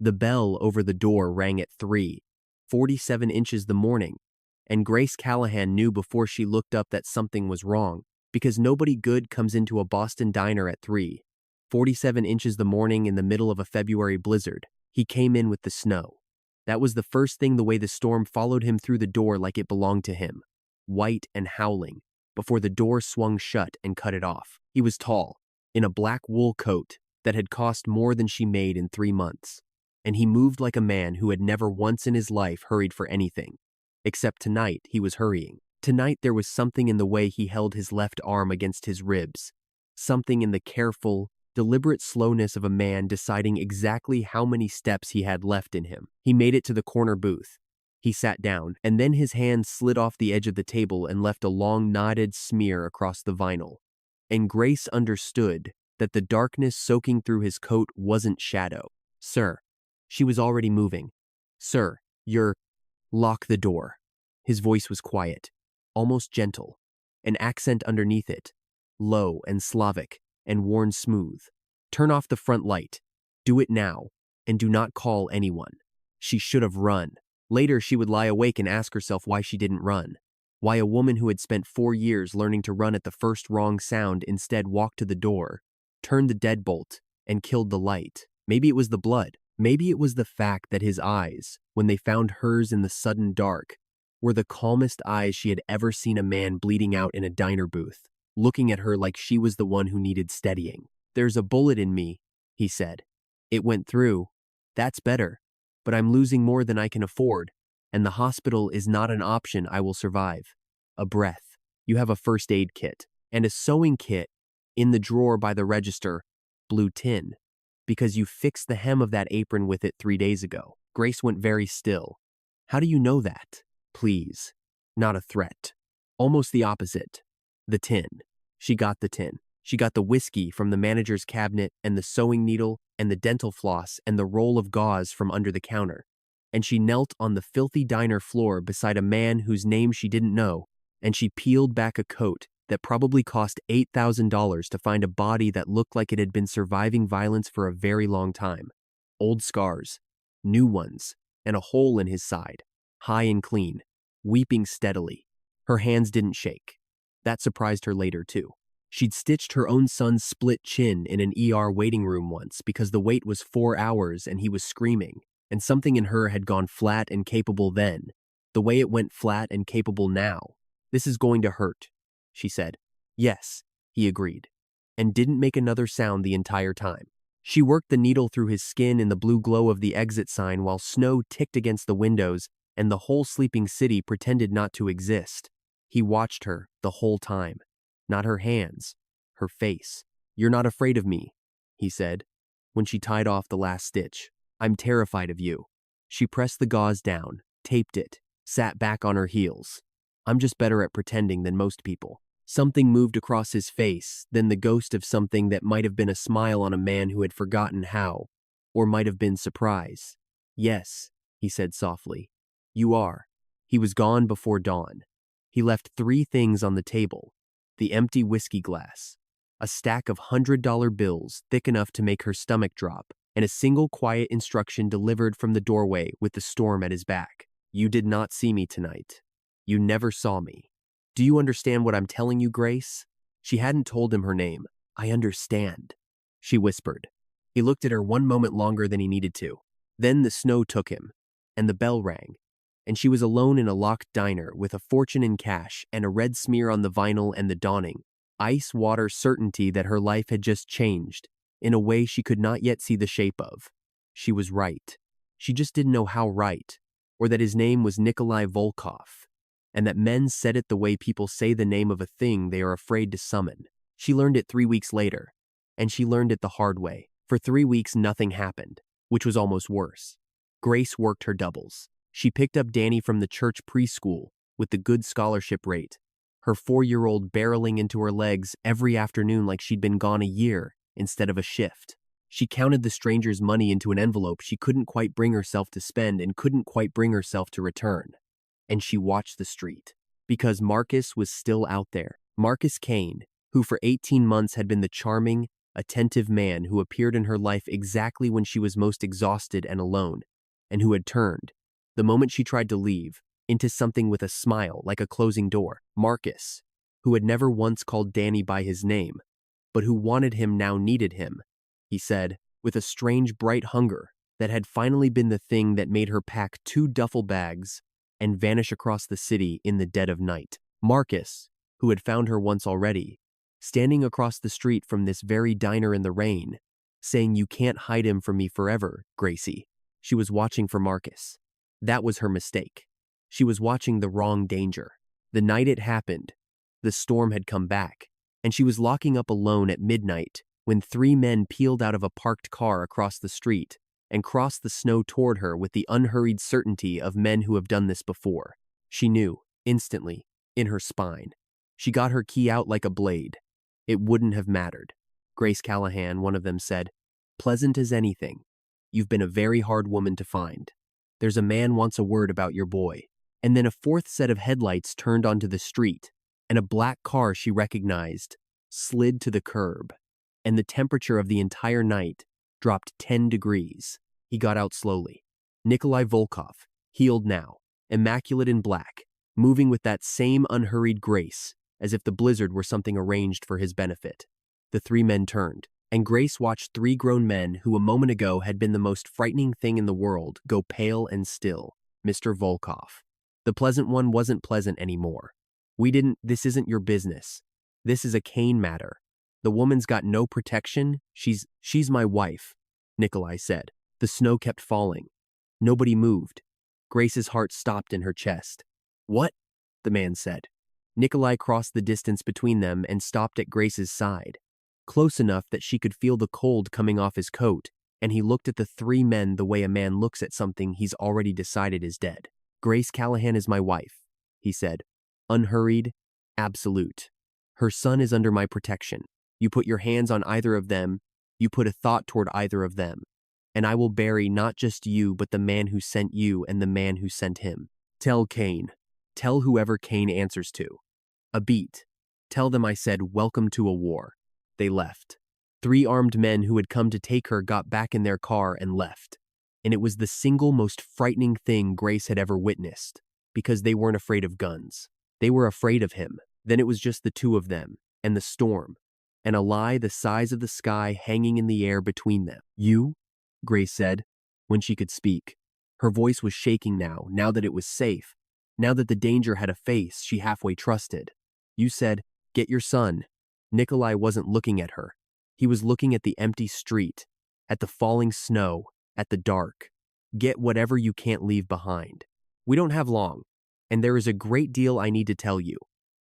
The bell over the door rang at 3:47 inches the morning, and Grace Callahan knew before she looked up that something was wrong, because nobody good comes into a Boston diner at 3:47 inches the morning in the middle of a February blizzard. He came in with the snow. That was the first thing, the way the storm followed him through the door like it belonged to him, white and howling, before the door swung shut and cut it off. He was tall, in a black wool coat that had cost more than she made in 3 months, and he moved like a man who had never once in his life hurried for anything. Except tonight he was hurrying. Tonight there was something in the way he held his left arm against his ribs, something in the careful, deliberate slowness of a man deciding exactly how many steps he had left in him. He made it to the corner booth. He sat down, and then his hand slid off the edge of the table and left a long knotted smear across the vinyl. And Grace understood that the darkness soaking through his coat wasn't shadow. "Sir." She was already moving. "Sir, you're—" "Lock the door." His voice was quiet, almost gentle, an accent underneath it, low and Slavic and worn smooth. "Turn off the front light. Do it now, and do not call anyone." She should have run. Later she would lie awake and ask herself why she didn't run. Why a woman who had spent 4 years learning to run at the first wrong sound instead walked to the door, turned the deadbolt, and killed the light. Maybe it was the blood. Maybe it was the fact that his eyes, when they found hers in the sudden dark, were the calmest eyes she had ever seen a man bleeding out in a diner booth, looking at her like she was the one who needed steadying. "There's a bullet in me," he said. "It went through. That's better. But I'm losing more than I can afford, and the hospital is not an option I will survive." A breath. "You have a first aid kit and a sewing kit in the drawer by the register, blue tin, because you fixed the hem of that apron with it 3 days ago." Grace went very still. "How do you know that?" "Please." Not a threat. Almost the opposite. The tin. She got the tin. She got the whiskey from the manager's cabinet and the sewing needle and the dental floss and the roll of gauze from under the counter. And she knelt on the filthy diner floor beside a man whose name she didn't know, and she peeled back a coat that probably cost $8,000 to find a body that looked like it had been surviving violence for a very long time. Old scars, new ones, and a hole in his side, high and clean, weeping steadily. Her hands didn't shake. That surprised her later, too. She'd stitched her own son's split chin in an ER waiting room once because the wait was 4 hours and he was screaming, and something in her had gone flat and capable then, the way it went flat and capable now. "This is going to hurt," she said. "Yes," he agreed, and didn't make another sound the entire time. She worked the needle through his skin in the blue glow of the exit sign while snow ticked against the windows and the whole sleeping city pretended not to exist. He watched her the whole time. Not her hands, her face. "You're not afraid of me," he said, when she tied off the last stitch. "I'm terrified of you." She pressed the gauze down, taped it, sat back on her heels. "I'm just better at pretending than most people." Something moved across his face, then the ghost of something that might have been a smile on a man who had forgotten how, or might have been surprise. "Yes," he said softly. "You are." He was gone before dawn. He left 3 things on the table: the empty whiskey glass, a stack of $100 bills thick enough to make her stomach drop, and a single quiet instruction delivered from the doorway with the storm at his back. "You did not see me tonight. You never saw me. Do you understand what I'm telling you, Grace?" She hadn't told him her name. "I understand," she whispered. He looked at her one moment longer than he needed to. Then the snow took him, and the bell rang, and she was alone in a locked diner with a fortune in cash and a red smear on the vinyl and the dawning, ice-water certainty that her life had just changed, in a way she could not yet see the shape of. She was right. She just didn't know how right, or that his name was Nikolai Volkov, and that men said it the way people say the name of a thing they are afraid to summon. She learned it 3 weeks later, and she learned it the hard way. For 3 weeks nothing happened, which was almost worse. Grace worked her doubles. She picked up Danny from the church preschool with the good scholarship rate, her 4-year-old barreling into her legs every afternoon like she'd been gone a year instead of a shift. She counted the stranger's money into an envelope she couldn't quite bring herself to spend and couldn't quite bring herself to return. And she watched the street, because Marcus was still out there. Marcus Kane, who for 18 months had been the charming, attentive man who appeared in her life exactly when she was most exhausted and alone, and who had turned, the moment she tried to leave, into something with a smile like a closing door. Marcus, who had never once called Danny by his name, but who wanted him now needed him, he said, with a strange bright hunger that had finally been the thing that made her pack 2 duffel bags and vanish across the city in the dead of night. Marcus, who had found her once already, standing across the street from this very diner in the rain, saying, "You can't hide him from me forever, Gracie." She was watching for Marcus. That was her mistake. She was watching the wrong danger. The night it happened, the storm had come back, and she was locking up alone at midnight when 3 men peeled out of a parked car across the street and crossed the snow toward her with the unhurried certainty of men who have done this before. She knew, instantly, in her spine. She got her key out like a blade. It wouldn't have mattered. Grace Callahan, one of them, said, "Pleasant as anything. You've been a very hard woman to find. There's a man wants a word about your boy." And then a 4th set of headlights turned onto the street, and a black car she recognized slid to the curb, and the temperature of the entire night dropped 10 degrees. He got out slowly. Nikolai Volkov, healed now, immaculate in black, moving with that same unhurried grace, as if the blizzard were something arranged for his benefit. The 3 men turned, and Grace watched 3 grown men who a moment ago had been the most frightening thing in the world go pale and still. Mr. Volkov. The pleasant one wasn't pleasant anymore. This isn't your business. This is a Kane matter. The woman's got no protection. She's my wife, Nikolai said. The snow kept falling. Nobody moved. Grace's heart stopped in her chest. "What?" the man said. Nikolai crossed the distance between them and stopped at Grace's side, close enough that she could feel the cold coming off his coat, and he looked at the 3 men the way a man looks at something he's already decided is dead. "Grace Callahan is my wife," he said. Unhurried, absolute. "Her son is under my protection. You put your hands on either of them, you put a thought toward either of them, and I will bury not just you but the man who sent you and the man who sent him. Tell Kane. Tell whoever Kane answers to. A beat. Tell them I said, welcome to a war." They left. 3 armed men who had come to take her got back in their car and left. And it was the single most frightening thing Grace had ever witnessed, because they weren't afraid of guns. They were afraid of him. Then it was just the 2 of them, and the storm, and a lie the size of the sky hanging in the air between them. "You?" Grace said, when she could speak. Her voice was shaking now that it was safe, now that the danger had a face she halfway trusted. "You said, get your son." Nikolai wasn't looking at her. He was looking at the empty street, at the falling snow, at the dark. "Get whatever you can't leave behind. We don't have long, and there is a great deal I need to tell you,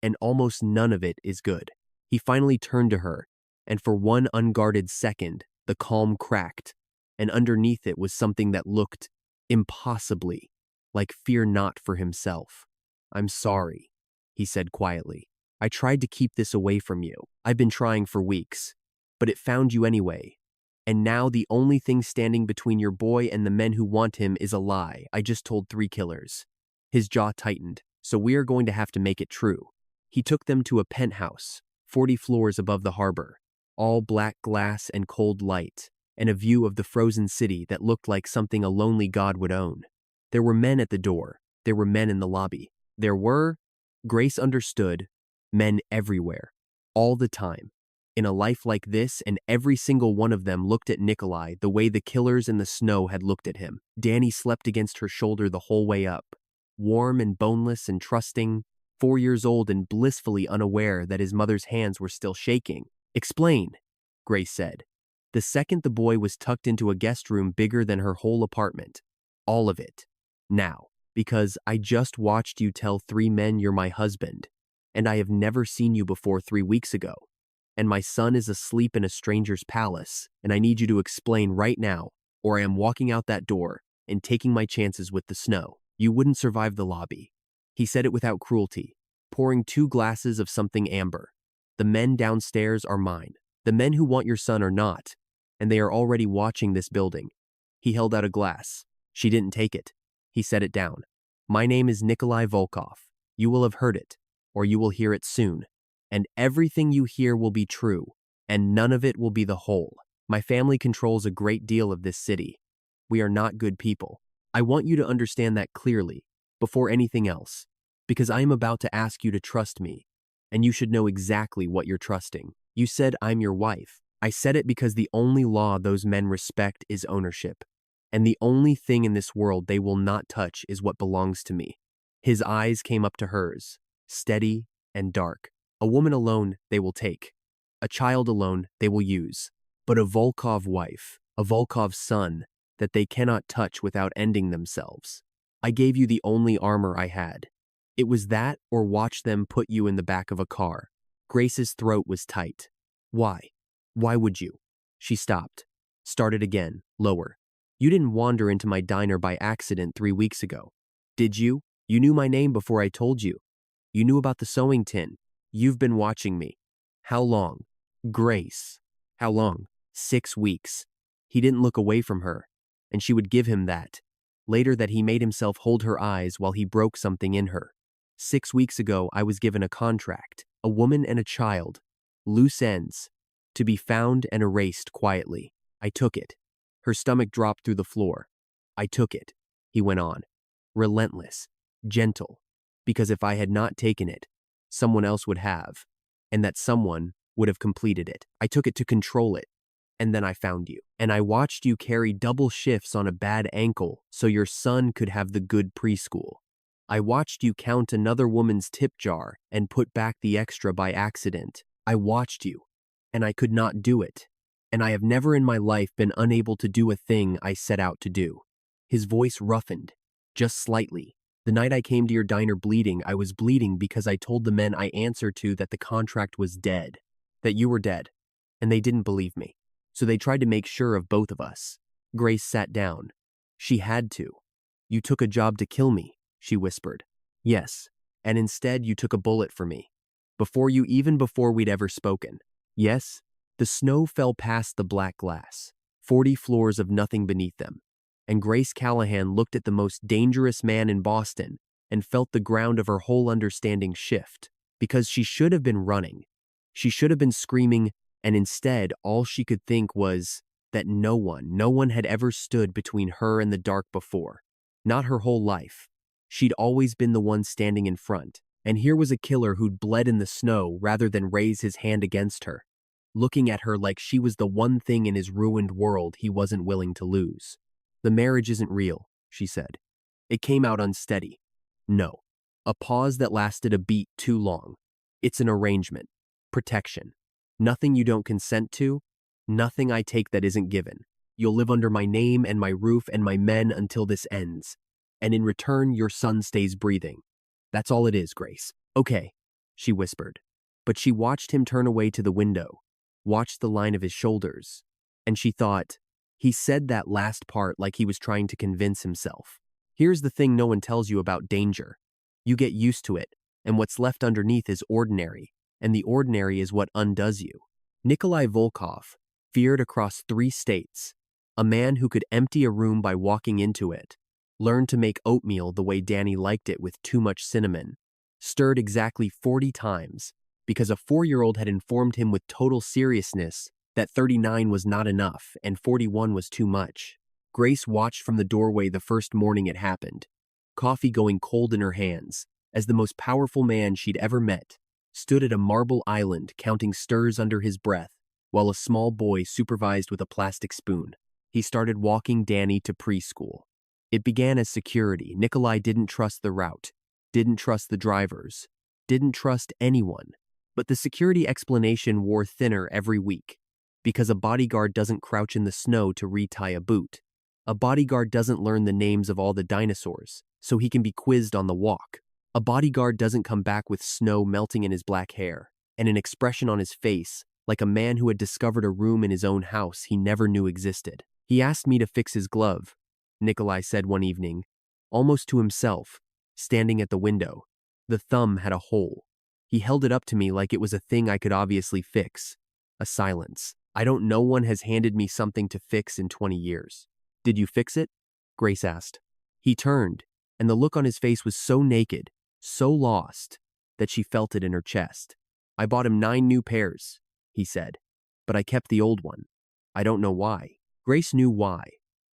and almost none of it is good." He finally turned to her, and for one unguarded second, the calm cracked, and underneath it was something that looked impossibly like fear not for himself. "I'm sorry," he said quietly. "I tried to keep this away from you. I've been trying for weeks, but it found you anyway. And now the only thing standing between your boy and the men who want him is a lie I just told 3 killers. His jaw tightened. "So we are going to have to make it true." He took them to a penthouse, 40 floors above the harbor, all black glass and cold light, and a view of the frozen city that looked like something a lonely god would own. There were men at the door. There were men in the lobby. There were, Grace understood, men everywhere, all the time. In a life like this, and every single one of them looked at Nikolai the way the killers in the snow had looked at him. Danny slept against her shoulder the whole way up, warm and boneless and trusting, 4 years old and blissfully unaware that his mother's hands were still shaking. "Explain," Grace said. The second the boy was tucked into a guest room bigger than her whole apartment. "All of it. Now, because I just watched you tell 3 men you're my husband, and I have never seen you before 3 weeks ago. And my son is asleep in a stranger's palace, and I need you to explain right now, or I am walking out that door and taking my chances with the snow. You wouldn't survive the lobby." He said it without cruelty, pouring 2 glasses of something amber. "The men downstairs are mine. The men who want your son are not, and they are already watching this building." He held out a glass. She didn't take it. He set it down. "My name is Nikolai Volkov. You will have heard it, or you will hear it soon. And everything you hear will be true, and none of it will be the whole. My family controls a great deal of this city. We are not good people. I want you to understand that clearly, before anything else, because I am about to ask you to trust me, and you should know exactly what you're trusting. You said I'm your wife. I said it because the only law those men respect is ownership, and the only thing in this world they will not touch is what belongs to me. His eyes came up to hers, steady and dark. A woman alone they will take. A child alone they will use. But a Volkov wife, a Volkov son, that they cannot touch without ending themselves. I gave you the only armor I had. It was that or watch them put you in the back of a car. Grace's throat was tight. Why? Why would you? She stopped. Started again, lower. You didn't wander into my diner by accident 3 weeks ago. Did you? You knew my name before I told you. You knew about the sewing tin. You've been watching me. How long? Grace. How long? 6 weeks. He didn't look away from her, and she would give him that. Later that he made himself hold her eyes while he broke something in her. 6 weeks ago I was given a contract, a woman and a child. Loose ends. To be found and erased quietly. I took it. Her stomach dropped through the floor. I took it, he went on. Relentless. Gentle. Because if I had not taken it, someone else would have, and that someone would have completed it. I took it to control it, and then I found you. And I watched you carry double shifts on a bad ankle so your son could have the good preschool. I watched you count another woman's tip jar and put back the extra by accident. I watched you, and I could not do it. And I have never in my life been unable to do a thing I set out to do. His voice roughened, just slightly. The night I came to your diner bleeding, I was bleeding because I told the men I answered to that the contract was dead, that you were dead, and they didn't believe me. So they tried to make sure of both of us. Grace sat down. She had to. You took a job to kill me, she whispered. Yes, and instead you took a bullet for me. Before we'd ever spoken. Yes, the snow fell past the black glass, 40 floors of nothing beneath them. And Grace Callahan looked at the most dangerous man in Boston and felt the ground of her whole understanding shift, because she should have been running. She should have been screaming, and instead all she could think was that no one had ever stood between her and the dark before. Not her whole life. She'd always been the one standing in front, and here was a killer who'd bled in the snow rather than raise his hand against her, looking at her like she was the one thing in his ruined world he wasn't willing to lose. The marriage isn't real, she said. It came out unsteady. No. A pause that lasted a beat too long. It's an arrangement. Protection. Nothing you don't consent to. Nothing I take that isn't given. You'll live under my name and my roof and my men until this ends. And in return, your son stays breathing. That's all it is, Grace. Okay, she whispered. But she watched him turn away to the window, watched the line of his shoulders, and she thought, he said that last part like he was trying to convince himself. Here's the thing no one tells you about danger. You get used to it, and what's left underneath is ordinary, and the ordinary is what undoes you. Nikolai Volkov, feared across 3 states, a man who could empty a room by walking into it, learned to make oatmeal the way Danny liked it with too much cinnamon, stirred exactly 40 times, because a 4-year-old had informed him with total seriousness that 39 was not enough and 41 was too much. Grace watched from the doorway the first morning it happened, coffee going cold in her hands, as the most powerful man she'd ever met stood at a marble island counting stirs under his breath while a small boy supervised with a plastic spoon. He started walking Danny to preschool. It began as security. Nikolai didn't trust the route, didn't trust the drivers, didn't trust anyone. But the security explanation wore thinner every week, because a bodyguard doesn't crouch in the snow to retie a boot. A bodyguard doesn't learn the names of all the dinosaurs, so he can be quizzed on the walk. A bodyguard doesn't come back with snow melting in his black hair, and an expression on his face like a man who had discovered a room in his own house he never knew existed. He asked me to fix his glove, Nikolai said one evening, almost to himself, standing at the window. The thumb had a hole. He held it up to me like it was a thing I could obviously fix. A silence. No one has handed me something to fix in 20 years. Did you fix it? Grace asked. He turned, and the look on his face was so naked, so lost, that she felt it in her chest. I bought him 9 new pairs, he said. but I kept the old one. I don't know why. Grace knew why.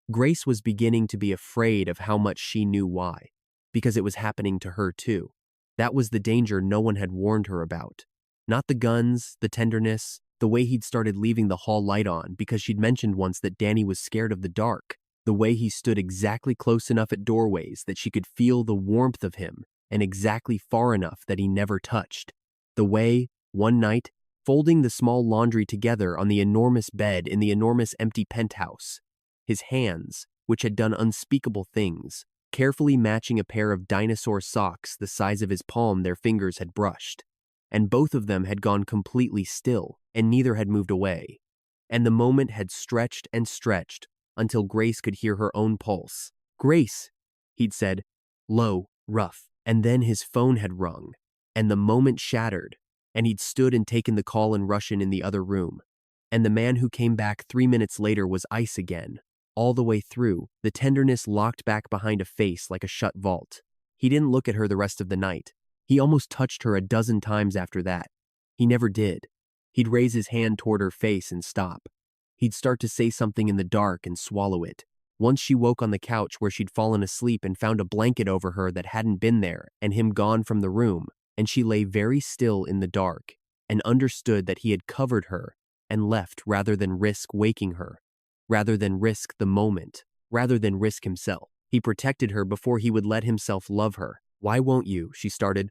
Grace was beginning to be afraid of how much she knew why, because it was happening to her too. That was the danger no one had warned her about. Not the guns, the tenderness, the way he'd started leaving the hall light on because she'd mentioned once that Danny was scared of the dark, the way he stood exactly close enough at doorways that she could feel the warmth of him and exactly far enough that he never touched. The way, one night, folding the small laundry together on the enormous bed in the enormous empty penthouse, his hands, which had done unspeakable things, carefully matching a pair of dinosaur socks the size of his palm their fingers had brushed. And both of them had gone completely still, and neither had moved away. And the moment had stretched and stretched until Grace could hear her own pulse. "Grace," he'd said, low, rough, and then his phone had rung, and the moment shattered, and he'd stood and taken the call in Russian in the other room. And the man who came back 3 minutes later was ice again. All the way through, the tenderness locked back behind a face like a shut vault. He didn't look at her the rest of the night. He almost touched her a dozen times after that. He never did. He'd raise his hand toward her face and stop. He'd start to say something in the dark and swallow it. Once she woke on the couch where she'd fallen asleep and found a blanket over her that hadn't been there and him gone from the room, and she lay very still in the dark and understood that he had covered her and left rather than risk waking her, rather than risk the moment, rather than risk himself. He protected her before he would let himself love her. "Why won't you?" she started.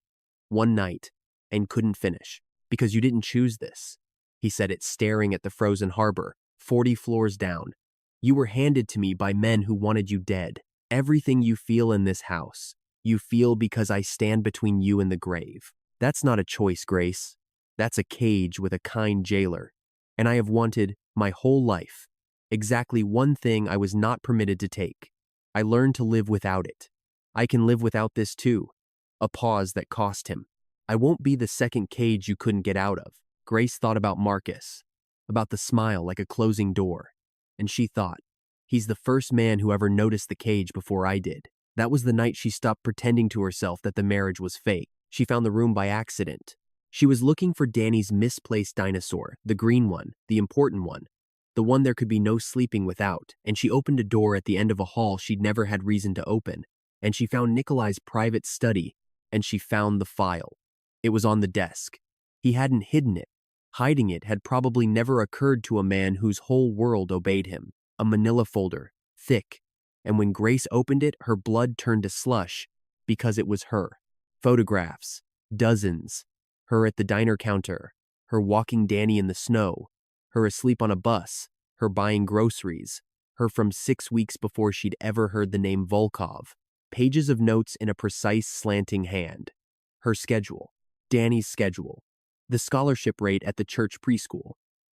One night, and couldn't finish. "Because you didn't choose this." He said it staring at the frozen harbor, 40 floors down. "You were handed to me by men who wanted you dead. Everything you feel in this house, you feel because I stand between you and the grave. That's not a choice, Grace. That's a cage with a kind jailer. And I have wanted, my whole life, exactly one thing I was not permitted to take. I learned to live without it. I can live without this too." A pause that cost him. "I won't be the second cage you couldn't get out of." Grace thought about Marcus, about the smile like a closing door. And she thought, he's the first man who ever noticed the cage before I did. That was the night she stopped pretending to herself that the marriage was fake. She found the room by accident. She was looking for Danny's misplaced dinosaur, the green one, the important one, the one there could be no sleeping without, and she opened a door at the end of a hall she'd never had reason to open, and she found Nikolai's private study, and she found the file. It was on the desk. He hadn't hidden it. Hiding it had probably never occurred to a man whose whole world obeyed him. A manila folder, thick, and when Grace opened it, her blood turned to slush because it was her. Photographs, dozens. Her at the diner counter, her walking Danny in the snow, her asleep on a bus, her buying groceries, her from 6 weeks before she'd ever heard the name Volkov. Pages of notes in a precise slanting hand. Her schedule, Danny's schedule, the scholarship rate at the church preschool,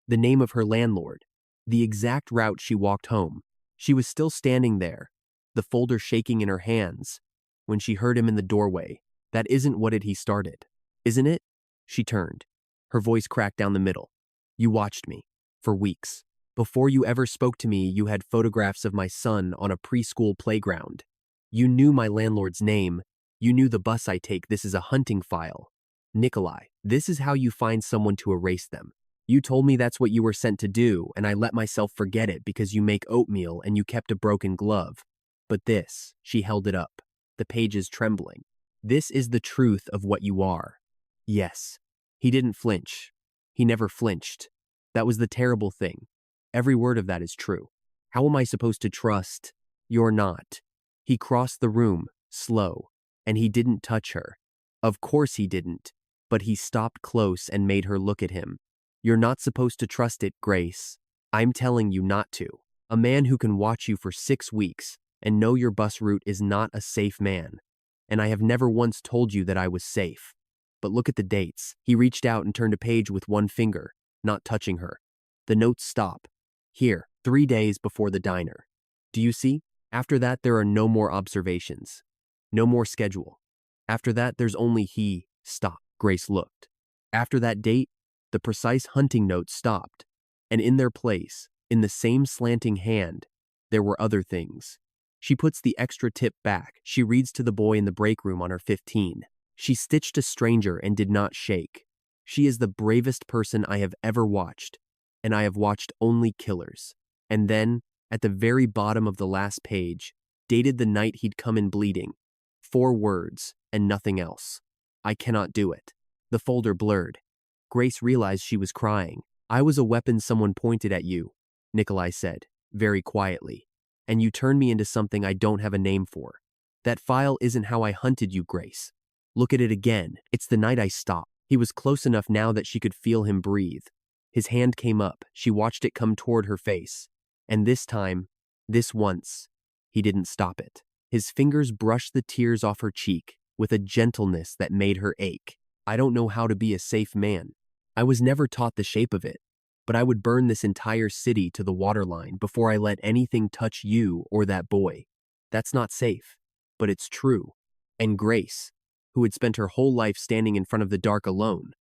the name of her landlord, the exact route she walked home. She was still standing there, the folder shaking in her hands, when she heard him in the doorway. "That isn't what he started, isn't it?" She turned. Her voice cracked down the middle. "You watched me, for weeks. Before you ever spoke to me, you had photographs of my son on a preschool playground. You knew my landlord's name. You knew the bus I take. This is a hunting file. Nikolai, this is how you find someone to erase them. You told me that's what you were sent to do, and I let myself forget it because you make oatmeal and you kept a broken glove. But this," she held it up, the pages trembling. "This is the truth of what you are." Yes. He didn't flinch. He never flinched. That was the terrible thing. Every word of that is true. How am I supposed to trust? You're not. He crossed the room, slow, and he didn't touch her. Of course he didn't, but he stopped close and made her look at him. "You're not supposed to trust it, Grace. I'm telling you not to. A man who can watch you for 6 weeks and know your bus route is not a safe man. And I have never once told you that I was safe. But look at the dates." He reached out and turned a page with one finger, not touching her. The notes stop. "Here, 3 days before the diner. Do you see? After that, there are no more observations. No more schedule. After that, there's only he." Stop. Grace looked. After that date, the precise hunting notes stopped, and in their place, in the same slanting hand, there were other things. She puts the extra tip back. She reads to the boy in the break room on her 15. She stitched a stranger and did not shake. She is the bravest person I have ever watched. and I have watched only killers. And then, at the very bottom of the last page, dated the night he'd come in bleeding. 4 words, and nothing else. I cannot do it. The folder blurred. Grace realized she was crying. I was a weapon someone pointed at you, Nikolai said, very quietly. And you turned me into something I don't have a name for. That file isn't how I hunted you, Grace. Look at it again. It's the night I stopped. He was close enough now that she could feel him breathe. His hand came up. She watched it come toward her face. And this time, this once, he didn't stop it. His fingers brushed the tears off her cheek with a gentleness that made her ache. I don't know how to be a safe man. I was never taught the shape of it, but I would burn this entire city to the waterline before I let anything touch you or that boy. That's not safe, but it's true. And Grace, who had spent her whole life standing in front of the dark alone,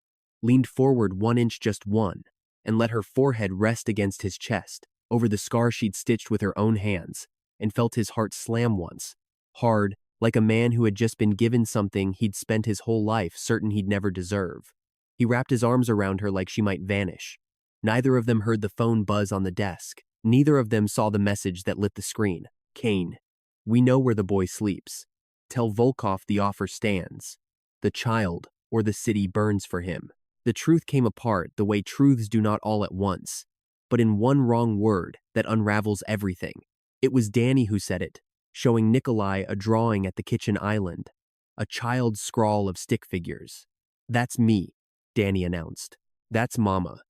leaned forward 1 inch, just one, and let her forehead rest against his chest, over the scar she'd stitched with her own hands, and felt his heart slam once, hard, like a man who had just been given something he'd spent his whole life certain he'd never deserve. He wrapped his arms around her like she might vanish. Neither of them heard the phone buzz on the desk. Neither of them saw the message that lit the screen. Kane, we know where the boy sleeps. Tell Volkov the offer stands. The child, or the city, burns for him. The truth came apart the way truths do not all at once, but in one wrong word that unravels everything. It was Danny who said it, showing Nikolai a drawing at the kitchen island, a child's scrawl of stick figures. That's me, Danny announced. That's Mama.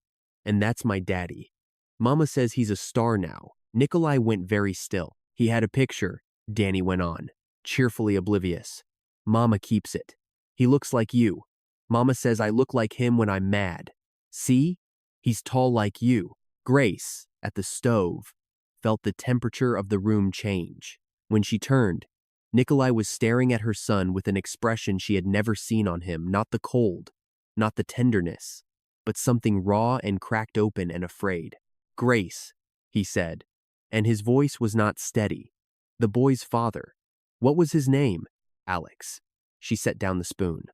And that's my daddy. Mama says he's a star now. Nikolai went very still. He had a picture, Danny went on, cheerfully oblivious. Mama keeps it. He looks like you. Mama says I look like him when I'm mad. See? He's tall like you. Grace, at the stove, felt the temperature of the room change. When she turned, Nikolai was staring at her son with an expression she had never seen on him, not the cold, not the tenderness, but something raw and cracked open and afraid. Grace, he said, and his voice was not steady. The boy's father. What was his name? Alex. She set down the spoon.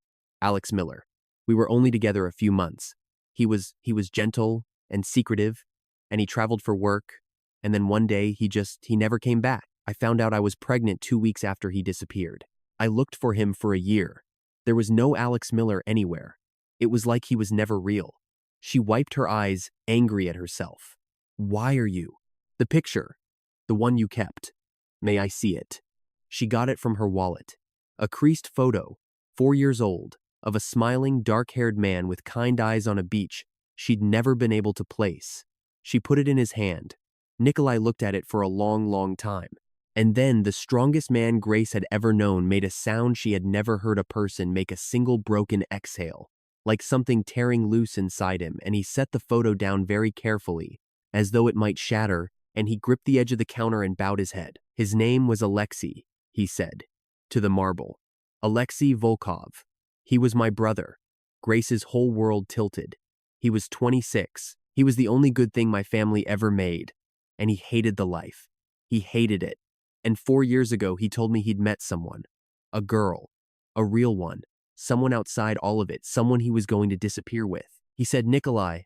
Alex Miller. We were only together a few months. He was gentle and secretive, and he traveled for work, and then one day he never came back. I found out I was pregnant 2 weeks after he disappeared. I looked for him for a year. There was no Alex Miller anywhere. It was like he was never real. She wiped her eyes, angry at herself. Why are you? The picture. The one you kept. May I see it? She got it from her wallet. A creased photo, 4 years old, of a smiling, dark-haired man with kind eyes on a beach she'd never been able to place. She put it in his hand. Nikolai looked at it for a long, long time. And then the strongest man Grace had ever known made a sound she had never heard a person make, a single broken exhale, like something tearing loose inside him, and he set the photo down very carefully, as though it might shatter, and he gripped the edge of the counter and bowed his head. His name was Alexei, he said, to the marble. Nikolai Volkov. He was my brother. Grace's whole world tilted. He was 26. He was the only good thing my family ever made. And he hated the life. He hated it. And 4 years ago, he told me he'd met someone. A girl. A real one. Someone outside all of it. Someone he was going to disappear with. He said, Nikolai,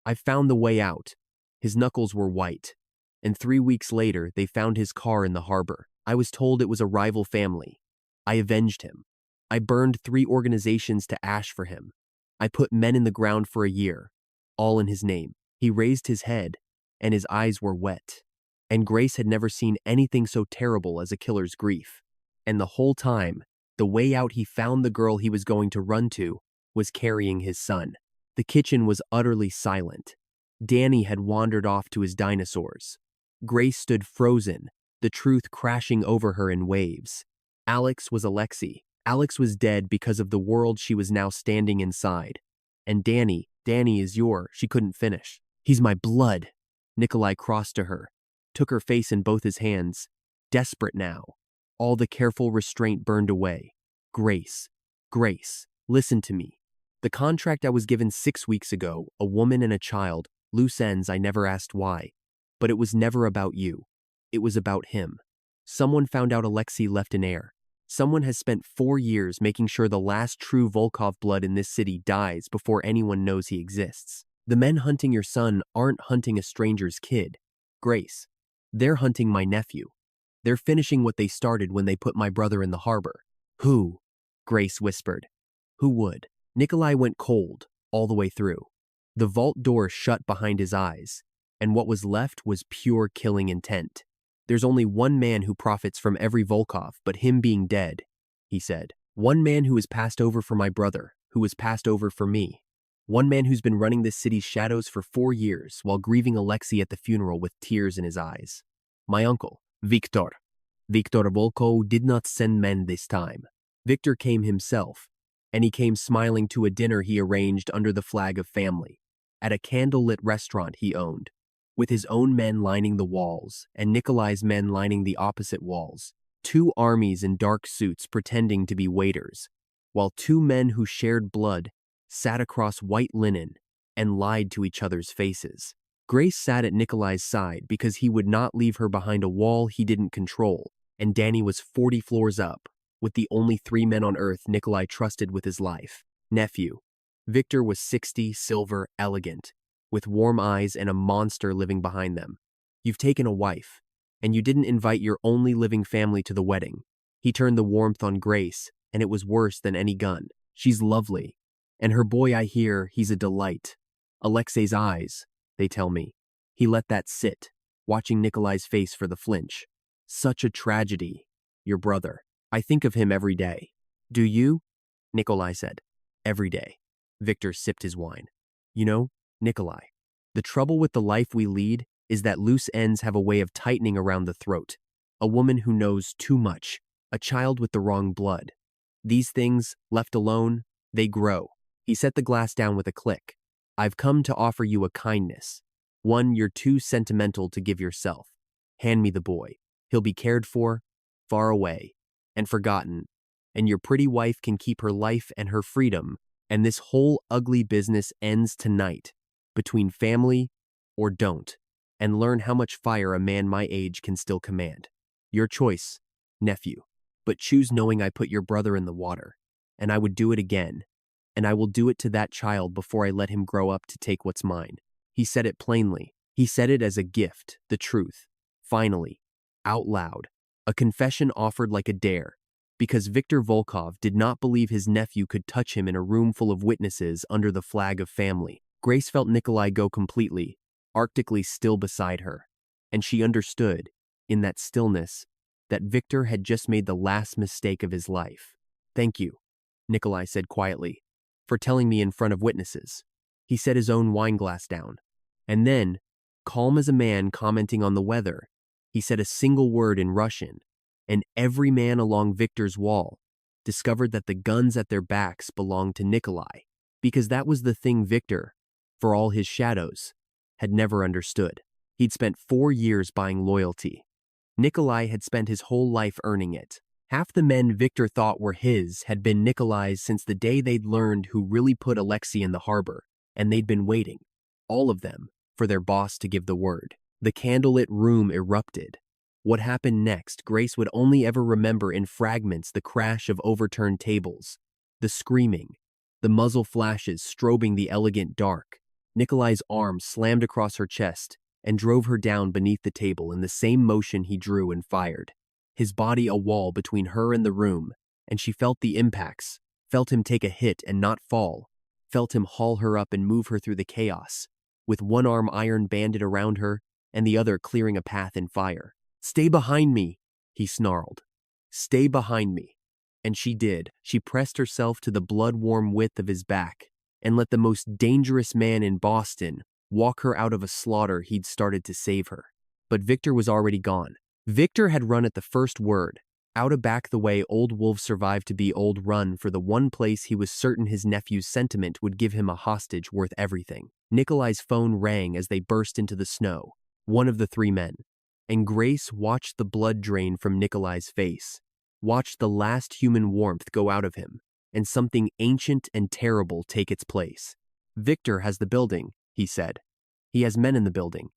I've found the way out. His knuckles were white. And 3 weeks later, they found his car in the harbor. I was told it was a rival family. I avenged him. I burned 3 organizations to ash for him. I put men in the ground for a year, all in his name. He raised his head, and his eyes were wet. And Grace had never seen anything so terrible as a killer's grief. And the whole time, the way out he found the girl he was going to run to was carrying his son. The kitchen was utterly silent. Danny had wandered off to his dinosaurs. Grace stood frozen, the truth crashing over her in waves. Alex was Alexei. Alex was dead because of the world she was now standing inside. And Danny is she couldn't finish. He's my blood. Nikolai crossed to her, took her face in both his hands, desperate now. All the careful restraint burned away. Grace, listen to me. The contract I was given 6 weeks ago, a woman and a child, loose ends, I never asked why. But it was never about you. It was about him. Someone found out Alexei left an heir. Someone has spent 4 years making sure the last true Volkov blood in this city dies before anyone knows he exists. The men hunting your son aren't hunting a stranger's kid, Grace. They're hunting my nephew. They're finishing what they started when they put my brother in the harbor. Who? Grace whispered. Who would? Nikolai went cold, all the way through. The vault door shut behind his eyes, and what was left was pure killing intent. There's only one man who profits from every Volkov, but him being dead, he said. One man who was passed over for my brother, who was passed over for me. One man who's been running this city's shadows for 4 years while grieving Alexei at the funeral with tears in his eyes. My uncle, Viktor. Viktor Volkov did not send men this time. Viktor came himself, and he came smiling to a dinner he arranged under the flag of family, at a candlelit restaurant he owned, with his own men lining the walls and Nikolai's men lining the opposite walls, 2 armies in dark suits pretending to be waiters, while 2 men who shared blood sat across white linen and lied to each other's faces. Grace sat at Nikolai's side because he would not leave her behind a wall he didn't control, and Danny was 40 floors up, with the only 3 men on earth Nikolai trusted with his life. Nephew. Viktor was 60, silver, elegant, with warm eyes and a monster living behind them. You've taken a wife, and you didn't invite your only living family to the wedding. He turned the warmth on Grace, and it was worse than any gun. She's lovely, and her boy, I hear, he's a delight. Alexei's eyes, they tell me. He let that sit, watching Nikolai's face for the flinch. Such a tragedy, your brother. I think of him every day. Do you? Nikolai said. Every day. Viktor sipped his wine. You know, Nikolai, the trouble with the life we lead is that loose ends have a way of tightening around the throat. A woman who knows too much, a child with the wrong blood. These things, left alone, they grow. He set the glass down with a click. I've come to offer you a kindness, one you're too sentimental to give yourself. Hand me the boy. He'll be cared for, far away, and forgotten, and your pretty wife can keep her life and her freedom, and this whole ugly business ends tonight, between family or don't, and learn how much fire a man my age can still command. Your choice, nephew, but choose knowing I put your brother in the water, and I would do it again, and I will do it to that child before I let him grow up to take what's mine. He said it plainly. He said it as a gift, the truth. Finally, out loud, a confession offered like a dare, because Viktor Volkov did not believe his nephew could touch him in a room full of witnesses under the flag of family. Grace felt Nikolai go completely, arctically still beside her, and she understood, in that stillness, that Viktor had just made the last mistake of his life. Thank you, Nikolai said quietly, for telling me in front of witnesses. He set his own wine glass down, and then, calm as a man commenting on the weather, he said a single word in Russian, and every man along Viktor's wall discovered that the guns at their backs belonged to Nikolai, because that was the thing Viktor, for all his shadows, had never understood. He'd spent 4 years buying loyalty. Nikolai had spent his whole life earning it. Half the men Viktor thought were his had been Nikolai's since the day they'd learned who really put Alexei in the harbor, and they'd been waiting, all of them, for their boss to give the word. The candlelit room erupted. What happened next, Grace would only ever remember in fragments: the crash of overturned tables, the screaming, the muzzle flashes strobing the elegant dark. Nikolai's arm slammed across her chest and drove her down beneath the table in the same motion he drew and fired. His body a wall between her and the room, and she felt the impacts, felt him take a hit and not fall, felt him haul her up and move her through the chaos, with one arm iron banded around her and the other clearing a path in fire. Stay behind me, he snarled. Stay behind me. And she did. She pressed herself to the blood-warm width of his back and let the most dangerous man in Boston walk her out of a slaughter he'd started to save her. But Viktor was already gone. Viktor had run at the first word, out a back the way old wolves survived to be old, run for the one place he was certain his nephew's sentiment would give him a hostage worth everything. Nikolai's phone rang as they burst into the snow, one of the 3 men. And Grace watched the blood drain from Nikolai's face, watched the last human warmth go out of him, and something ancient and terrible take its place. Viktor has the building, he said. He has men in the building.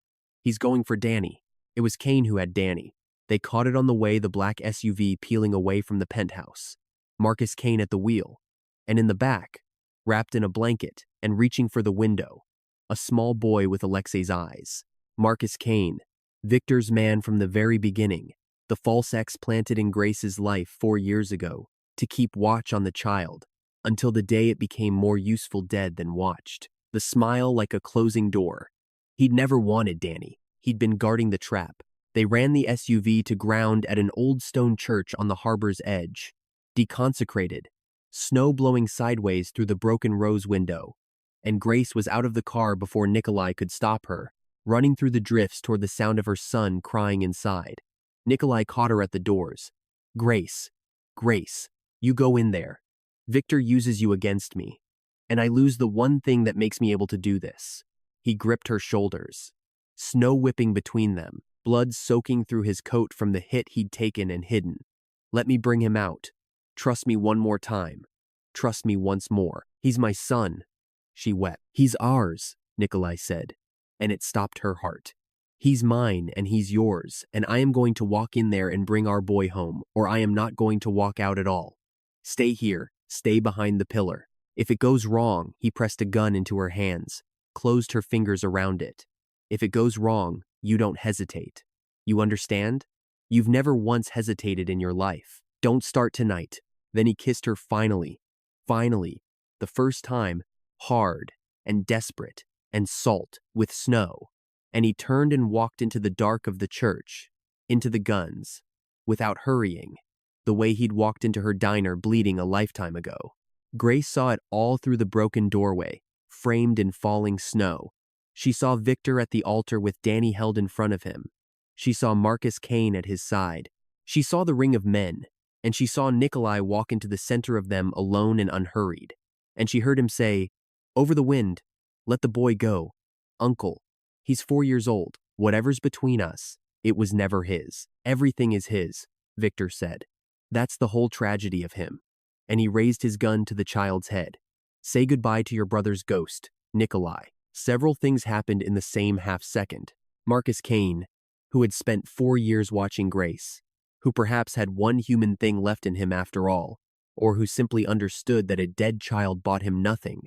He's going for Danny. It was Kane who had Danny. They caught it on the way, the black SUV peeling away from the penthouse. Marcus Kane at the wheel. And in the back, wrapped in a blanket and reaching for the window, a small boy with Alexei's eyes. Marcus Kane, Victor's man from the very beginning, the false ex planted in Grace's life 4 years ago to keep watch on the child, until the day it became more useful dead than watched. The smile like a closing door. He'd never wanted Danny. He'd been guarding the trap. They ran the SUV to ground at an old stone church on the harbor's edge. Deconsecrated, snow blowing sideways through the broken rose window. And Grace was out of the car before Nikolai could stop her, running through the drifts toward the sound of her son crying inside. Nikolai caught her at the doors. Grace, you go in there. Victor uses you against me. And I lose the one thing that makes me able to do this. He gripped her shoulders. Snow whipping between them, blood soaking through his coat from the hit he'd taken and hidden. Let me bring him out. Trust me one more time. Trust me once more. He's my son. She wept. He's ours, Nikolai said, and it stopped her heart. He's mine and he's yours, and I am going to walk in there and bring our boy home, or I am not going to walk out at all. Stay here, stay behind the pillar. If it goes wrong, he pressed a gun into her hands, closed her fingers around it. If it goes wrong, you don't hesitate. You understand? You've never once hesitated in your life. Don't start tonight. Then he kissed her finally, the first time, hard and desperate and salt with snow. And he turned and walked into the dark of the church, into the guns, without hurrying, the way he'd walked into her diner bleeding a lifetime ago. Grace saw it all through the broken doorway, framed in falling snow. She saw Victor at the altar with Danny held in front of him. She saw Marcus Kane at his side. She saw the ring of men, and she saw Nikolai walk into the center of them alone and unhurried. And she heard him say, "Over the wind, let the boy go. Uncle, he's 4 years old. Whatever's between us, it was never his. Everything is his," Victor said. That's the whole tragedy of him. And he raised his gun to the child's head. Say goodbye to your brother's ghost, Nikolai. Several things happened in the same half-second. Marcus Kane, who had spent 4 years watching Grace, who perhaps had one human thing left in him after all, or who simply understood that a dead child bought him nothing,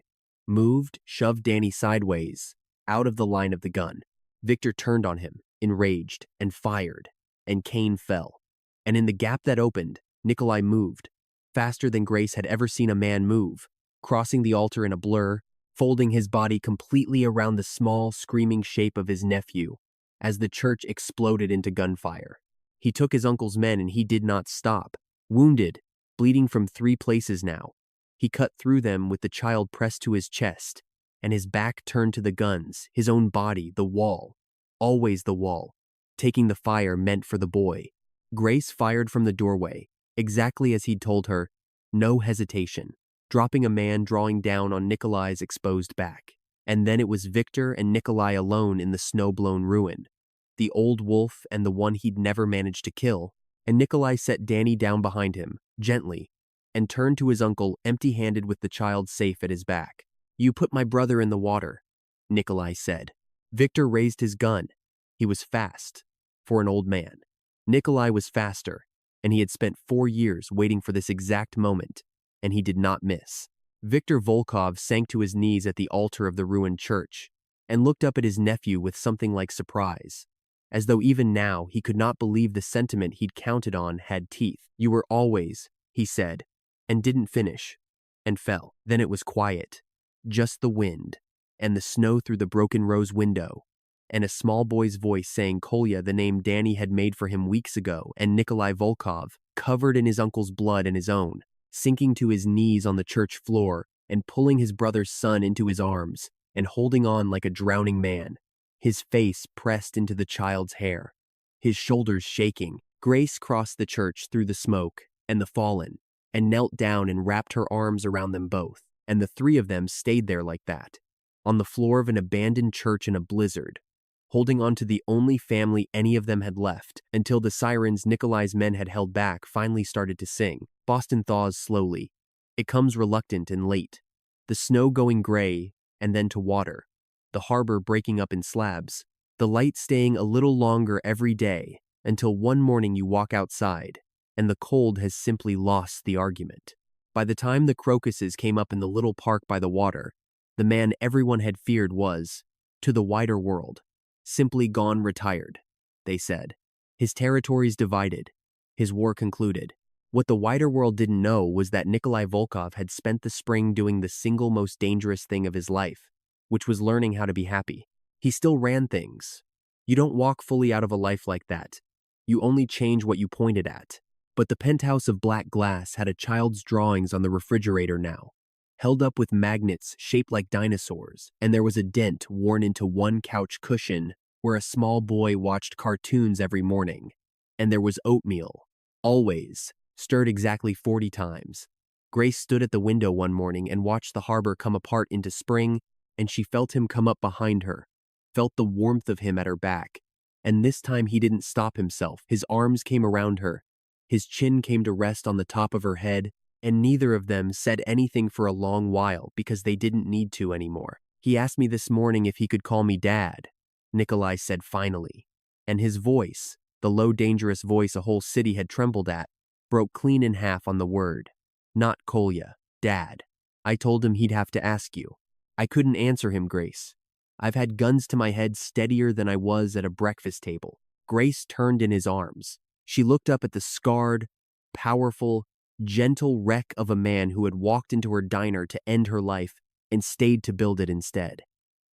moved, shoved Danny sideways, out of the line of the gun. Victor turned on him, enraged, and fired, and Kane fell. And in the gap that opened, Nikolai moved, faster than Grace had ever seen a man move, crossing the altar in a blur, folding his body completely around the small, screaming shape of his nephew, as the church exploded into gunfire. He took his uncle's men and he did not stop. Wounded, bleeding from 3 places now, he cut through them with the child pressed to his chest, and his back turned to the guns, his own body, the wall. Always the wall, taking the fire meant for the boy. Grace fired from the doorway, exactly as he'd told her, no hesitation, dropping a man drawing down on Nikolai's exposed back. And then it was Victor and Nikolai alone in the snow-blown ruin, the old wolf and the one he'd never managed to kill. And Nikolai set Danny down behind him, gently, and turned to his uncle empty-handed with the child safe at his back. You put my brother in the water, Nikolai said. Victor raised his gun. He was fast, for an old man. Nikolai was faster, and he had spent 4 years waiting for this exact moment, and he did not miss. Victor Volkov sank to his knees at the altar of the ruined church, and looked up at his nephew with something like surprise, as though even now he could not believe the sentiment he'd counted on had teeth. You were always, he said, and didn't finish, and fell. Then it was quiet, just the wind, and the snow through the broken rose window, and a small boy's voice saying Kolya, the name Danny had made for him weeks ago, and Nikolai Volkov, covered in his uncle's blood and his own, sinking to his knees on the church floor and pulling his brother's son into his arms and holding on like a drowning man, his face pressed into the child's hair, his shoulders shaking. Grace crossed the church through the smoke and the fallen and knelt down and wrapped her arms around them both, and the 3 of them stayed there like that, on the floor of an abandoned church in a blizzard, holding on to the only family any of them had left, until the sirens Nikolai's men had held back finally started to sing. Boston thaws slowly. It comes reluctant and late, the snow going gray and then to water, the harbor breaking up in slabs, the light staying a little longer every day, until one morning you walk outside, and the cold has simply lost the argument. By the time the crocuses came up in the little park by the water, the man everyone had feared was, To the wider world. Simply gone retired, they said. His territories divided. His war concluded. What the wider world didn't know was that Nikolai Volkov had spent the spring doing the single most dangerous thing of his life, which was learning how to be happy. He still ran things. You don't walk fully out of a life like that. You only change what you pointed at. But the penthouse of black glass had a child's drawings on the refrigerator now, held up with magnets shaped like dinosaurs, and there was a dent worn into one couch cushion where a small boy watched cartoons every morning. And there was oatmeal, always, stirred exactly 40 times. Grace stood at the window one morning and watched the harbor come apart into spring, and she felt him come up behind her, felt the warmth of him at her back. And this time he didn't stop himself. His arms came around her. His chin came to rest on the top of her head, and neither of them said anything for a long while because they didn't need to anymore. He asked me this morning if he could call me Dad, Nikolai said finally. And his voice, the low dangerous voice a whole city had trembled at, broke clean in half on the word. Not Kolya, Dad. I told him he'd have to ask you. I couldn't answer him, Grace. I've had guns to my head steadier than I was at a breakfast table. Grace turned in his arms. She looked up at the scarred, powerful, gentle wreck of a man who had walked into her diner to end her life and stayed to build it instead.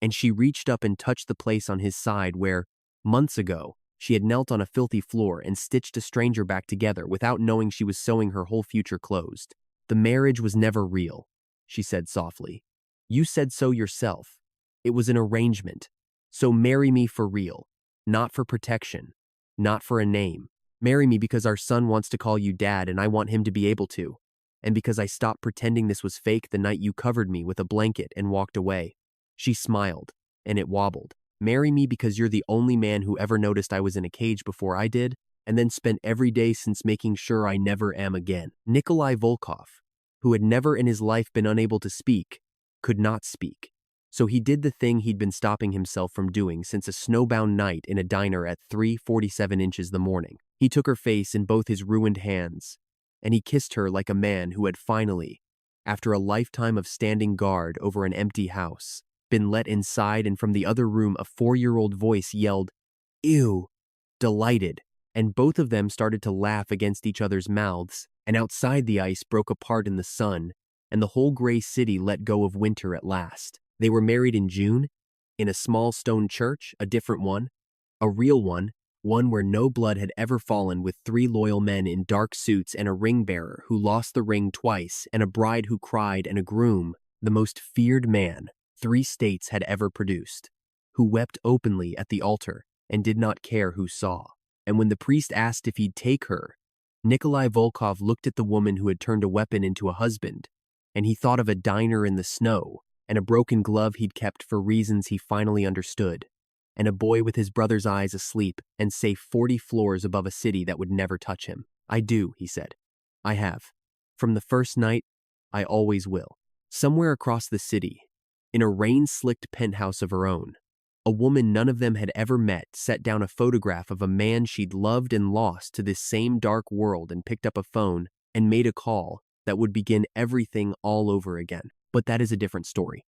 And she reached up and touched the place on his side where, months ago, she had knelt on a filthy floor and stitched a stranger back together without knowing she was sewing her whole future closed. The marriage was never real, she said softly. You said so yourself. It was an arrangement. So marry me for real, not for protection, not for a name. Marry me because our son wants to call you Dad and I want him to be able to. And because I stopped pretending this was fake the night you covered me with a blanket and walked away. She smiled, and it wobbled. Marry me because you're the only man who ever noticed I was in a cage before I did, and then spent every day since making sure I never am again. Nikolai Volkov, who had never in his life been unable to speak, could not speak. So he did the thing he'd been stopping himself from doing since a snowbound night in a diner at 3:47 inches the morning. He took her face in both his ruined hands, and he kissed her like a man who had finally, after a lifetime of standing guard over an empty house, been let inside, and from the other room a 4-year-old voice yelled, "Ew," delighted, and both of them started to laugh against each other's mouths, and outside the ice broke apart in the sun, and the whole gray city let go of winter at last. They were married in June, in a small stone church, a different one, a real one where no blood had ever fallen, with 3 loyal men in dark suits and a ring bearer who lost the ring twice, and a bride who cried, and a groom, the most feared man 3 states had ever produced, who wept openly at the altar and did not care who saw. And when the priest asked if he'd take her, Nikolai Volkov looked at the woman who had turned a weapon into a husband, and he thought of a diner in the snow, and a broken glove he'd kept for reasons he finally understood, and a boy with his brother's eyes asleep and safe 40 floors above a city that would never touch him. I do, he said. I have. From the first night, I always will. Somewhere across the city, in a rain-slicked penthouse of her own, a woman none of them had ever met set down a photograph of a man she'd loved and lost to this same dark world and picked up a phone and made a call that would begin everything all over again. But that is a different story.